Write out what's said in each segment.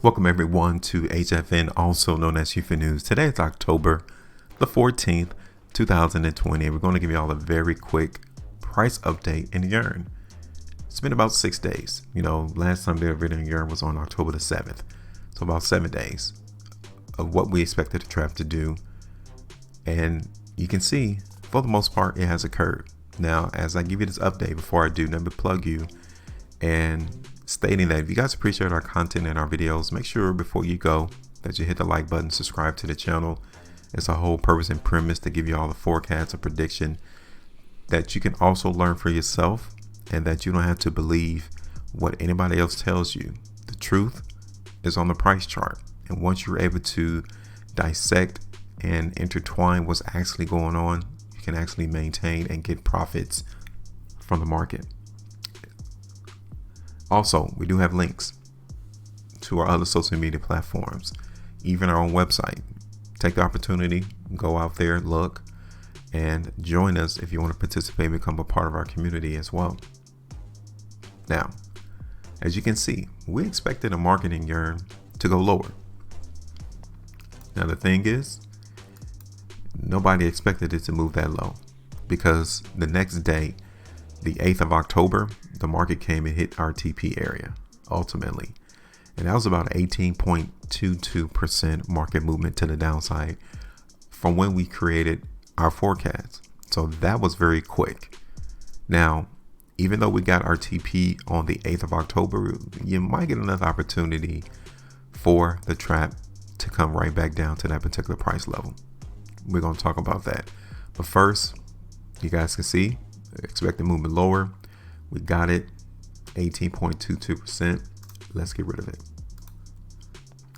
Welcome everyone to HueFin, also known as HueFin News. Today is October the 14th, 2020. We're going to give you all a very quick price update in Yearn. It's been about 6 days. Last time I did a video in Yearn was on October the 7th. So about 7 days of what we expected the trap to do. And you can see, for the most part, it has occurred. Now, as I give you this update, before I do, let me plug you and stating that if you guys appreciate our content and our videos, make sure before you go that you hit the like button, subscribe to the channel. It's a whole purpose and premise to give you all the forecasts and prediction that you can also learn for yourself, and that you don't have to believe what anybody else tells you. The truth is on the price chart, and once you're able to dissect and intertwine what's actually going on, you can actually maintain and get profits from the market. Also, we do have links to our other social media platforms, even our own website. Take the opportunity, go out there, look, and join us if you want to participate and become a part of our community as well. Now, as you can see, we expected the market in Yearn to go lower. Now, the thing is, nobody expected it to move that low, because the next day, the 8th of October, the market came and hit our TP area ultimately. And that was about 18.22% market movement to the downside from when we created our forecast. So that was very quick. Now, even though we got our TP on the 8th of October, you might get another opportunity for the trap to come right back down to that particular price level. We're going to talk about that. But first, you guys can see, expect the movement lower. We got it, 18.22%. Let's get rid of it.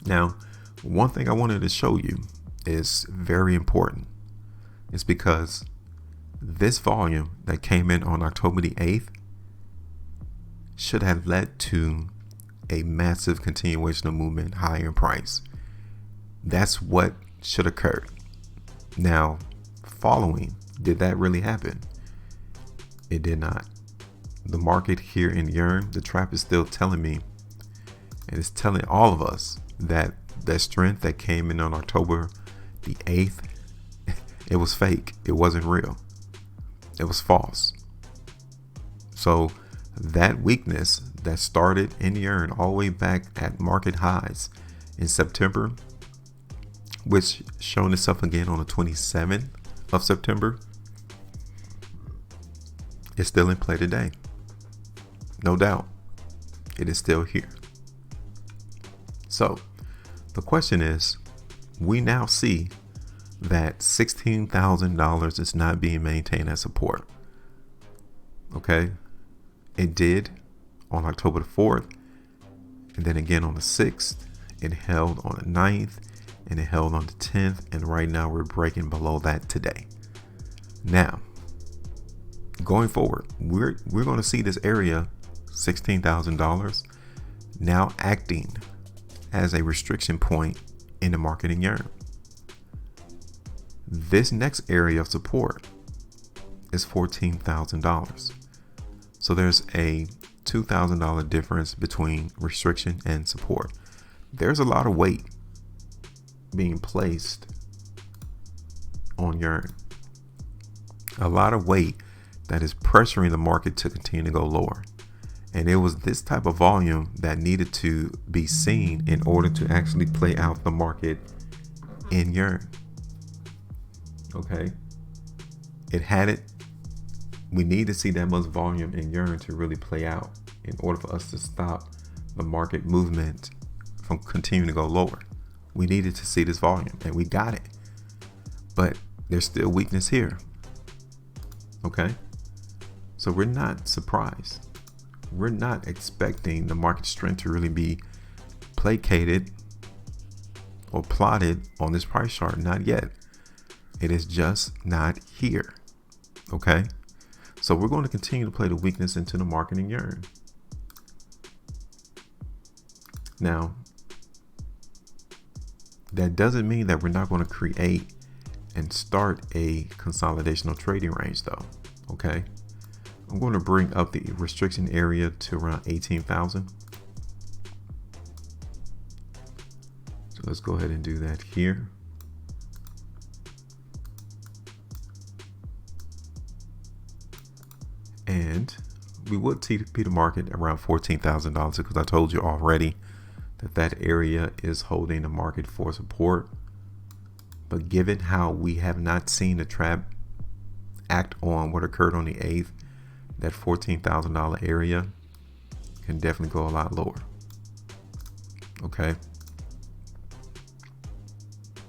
Now, one thing I wanted to show you is very important. It's because this volume that came in on October the 8th should have led to a massive continuation of movement higher in price. That's what should occur. Now, following, did that really happen? It did not. The market here in Yearn, the trap is still telling me, and it's telling all of us, that that strength that came in on October the 8th, it was fake. It wasn't real. It was false. So that weakness that started in Yearn all the way back at market highs in September, which shown itself again on the 27th of September, is still in play today. No doubt, it is still here. So the question is, we now see that $16,000 is not being maintained as support. Okay, it did on October the 4th, and then again on the 6th. It held on the 9th, and it held on the 10th, and right now we're breaking below that today. Now, going forward, we're going to see this area, $16,000, now acting as a restriction point in the market in Yearn. This next area of support is $14,000. So there's a $2,000 difference between restriction and support. There's a lot of weight being placed on Yearn. A lot of weight that is pressuring the market to continue to go lower. And it was this type of volume that needed to be seen in order to actually play out the market in Yearn. Okay. It had it. We need to see that much volume in Yearn to really play out in order for us to stop the market movement from continuing to go lower. We needed to see this volume, and we got it. But there's still weakness here. Okay. So we're not surprised. We're not expecting the market strength to really be placated or plotted on this price chart. Not yet. It is just not here. Okay. So we're going to continue to play the weakness into the market in Yearn. Now, that doesn't mean that we're not going to create and start a consolidational trading range though. Okay. I'm going to bring up the restriction area to around 18,000. let's go ahead and do that here. And we would TP the market around $14,000 because I told you already that that area is holding the market for support. But given how we have not seen the trap act on what occurred on the 8th, that $14,000 area can definitely go a lot lower. Okay.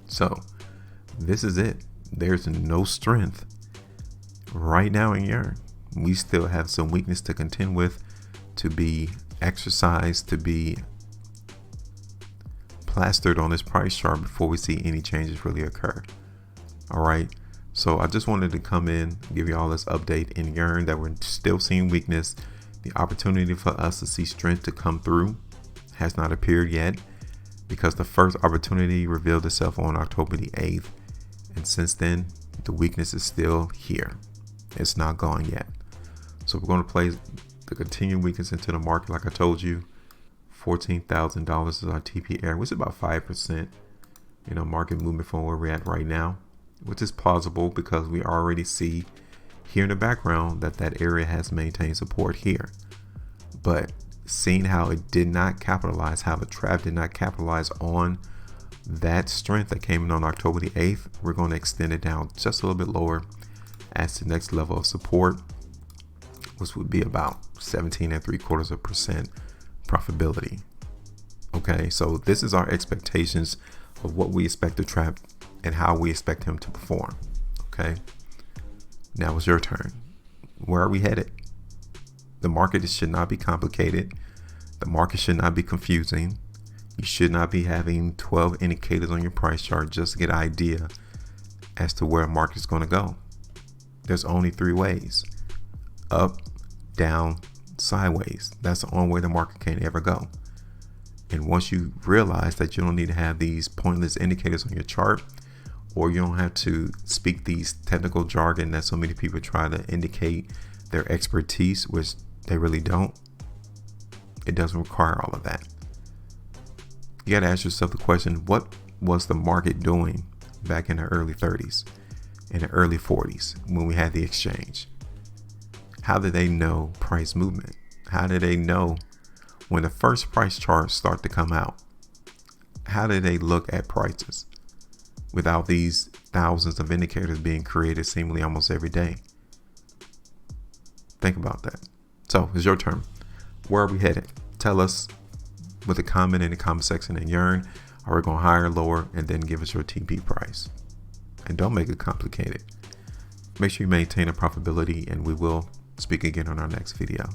So this is it. There's no strength right now in Yearn. We still have some weakness to contend with, to be exercised, to be plastered on this price chart before we see any changes really occur. All right. So I just wanted to come in, give you all this update in Yearn that we're still seeing weakness. The opportunity for us to see strength to come through has not appeared yet, because the first opportunity revealed itself on October the 8th. And since then, the weakness is still here. It's not gone yet. So we're going to play the continued weakness into the market. Like I told you, $14,000 is our TP area, which is about 5%, market movement from where we're at right now, which is plausible because we already see here in the background that that area has maintained support here. But seeing how it did not capitalize, how the trap did not capitalize on that strength that came in on October the 8th, we're going to extend it down just a little bit lower as the next level of support, which would be about 17.75% profitability. Okay, so this is our expectations of what we expect the trap and how we expect him to perform. Okay, now it's your turn. Where are we headed? The market should not be complicated. The market should not be confusing. You should not be having 12 indicators on your price chart just to get an idea as to where a market is going to go. There's only 3 ways: up, down, sideways. That's the only way the market can ever go. And once you realize that you don't need to have these pointless indicators on your chart, or you don't have to speak these technical jargon that so many people try to indicate their expertise, which they really don't. It doesn't require all of that. You got to ask yourself the question, what was the market doing back in the early 30s, in the early 40s when we had the exchange? How did they know price movement? How did they know when the first price charts start to come out? How did they look at prices without these thousands of indicators being created seemingly almost every day? Think about that. So it's your turn. Where are we headed? Tell us with a comment in the comment section in Yearn. Are we going higher, lower, and then give us your TP price? And don't make it complicated. Make sure you maintain a profitability, and we will speak again on our next video.